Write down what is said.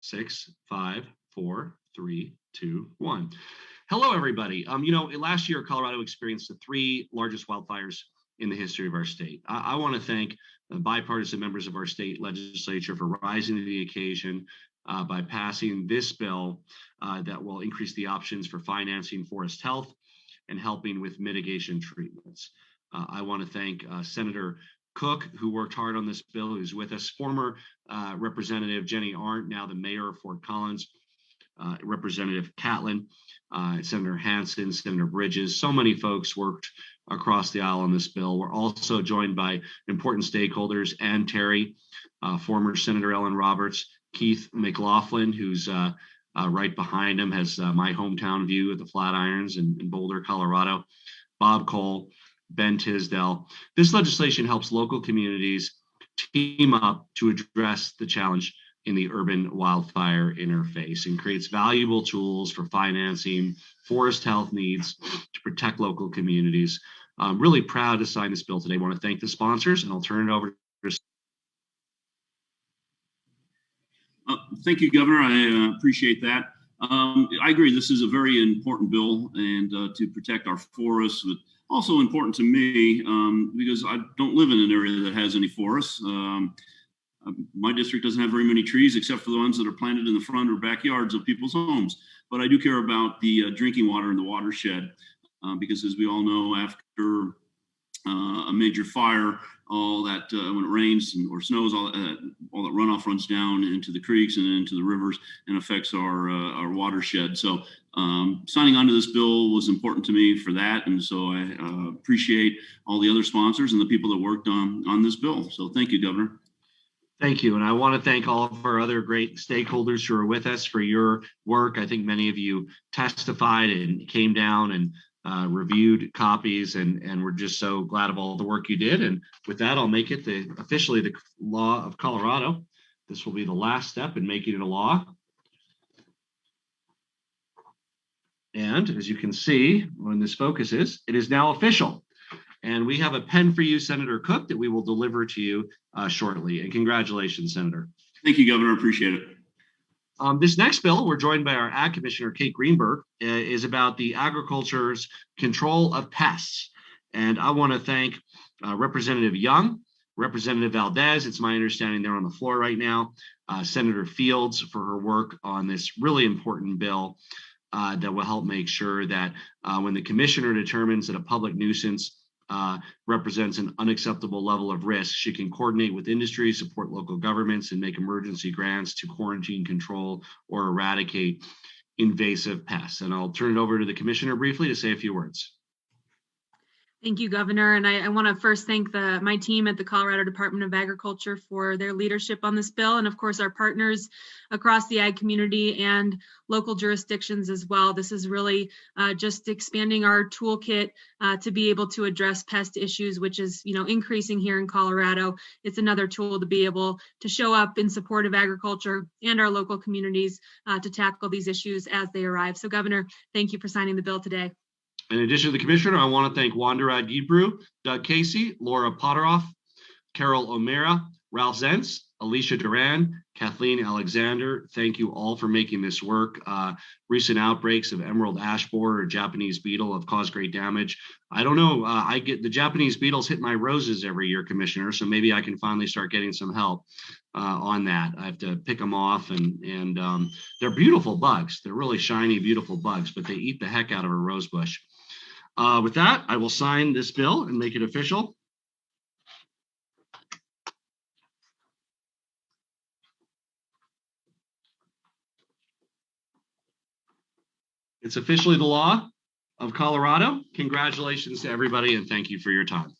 6, 5, 4, 3, 2, 1. Hello, everybody. Last year, Colorado experienced the 3 largest wildfires in the history of our state. I want to thank the bipartisan members of our state legislature for rising to the occasion by passing this bill that will increase the options for financing forest health and helping with mitigation treatments. I want to thank Senator Cook, who worked hard on this bill, who's with us, former Representative Jenny Arndt, now the mayor of Fort Collins, Representative Catlin, Senator Hansen, Senator Bridges. So many folks worked across the aisle on this bill. We're also joined by important stakeholders, Ann Terry, former Senator Ellen Roberts, Keith McLaughlin, who's right behind him, has my hometown view of the Flatirons in Boulder, Colorado, Bob Cole, Ben Tisdale. This legislation helps local communities team up to address the challenge in the urban wildfire interface and creates valuable tools for financing forest health needs to protect local communities. I'm really proud to sign this bill today. I want to thank the sponsors, and I'll turn it over to Thank you, Governor. I appreciate that. I agree. This is a very important bill, and to protect our forests. But also important to me because I don't live in an area that has any forests. My district doesn't have very many trees except for the ones that are planted in the front or backyards of people's homes. But I do care about the drinking water in the watershed because, as we all know, after a major fire, all that when it rains or snows, all that runoff runs down into the creeks and into the rivers and affects our watershed. So signing on to this bill was important to me for that, and so I appreciate all the other sponsors and the people that worked on this bill. So thank you, Governor. Thank you. And I want to thank all of our other great stakeholders who are with us for your work. I think many of you testified and came down and reviewed copies, and we're just so glad of all the work you did. And with that, I'll make it officially the law of Colorado. This will be the last step in making it a law. And as you can see, when this focuses, it is now official. And we have a pen for you, Senator Cook, that we will deliver to you shortly. And congratulations, Senator. Thank you, Governor. Appreciate it. This next bill, we're joined by our Ag Commissioner, Kate Greenberg, is about the agriculture's control of pests. And I want to thank Representative Young, Representative Valdez, it's my understanding they're on the floor right now, Senator Fields for her work on this really important bill that will help make sure that when the commissioner determines that a public nuisance represents an unacceptable level of risk, she can coordinate with industry, support local governments, and make emergency grants to quarantine, control, or eradicate invasive pests. And I'll turn it over to the commissioner briefly to say a few words. Thank you, Governor. And I want to first thank my team at the Colorado Department of Agriculture for their leadership on this bill, and of course our partners across the ag community and local jurisdictions as well. This is really just expanding our toolkit to be able to address pest issues, which is increasing here in Colorado. It's another tool to be able to show up in support of agriculture and our local communities to tackle these issues as they arrive. So, Governor, thank you for signing the bill today. In addition to the commissioner, I want to thank Wanderad Gibru, Doug Casey, Laura Potteroff, Carol O'Mara, Ralph Zentz, Alicia Duran, Kathleen Alexander. Thank you all for making this work. Recent outbreaks of emerald ash borer or Japanese beetle have caused great damage. I don't know, I get the Japanese beetles hit my roses every year, Commissioner, so maybe I can finally start getting some help on that. I have to pick them off, and they're beautiful bugs. They're really shiny, beautiful bugs, but they eat the heck out of a rose bush. With that, I will sign this bill and make it official. It's officially the law of Colorado. Congratulations to everybody, and thank you for your time.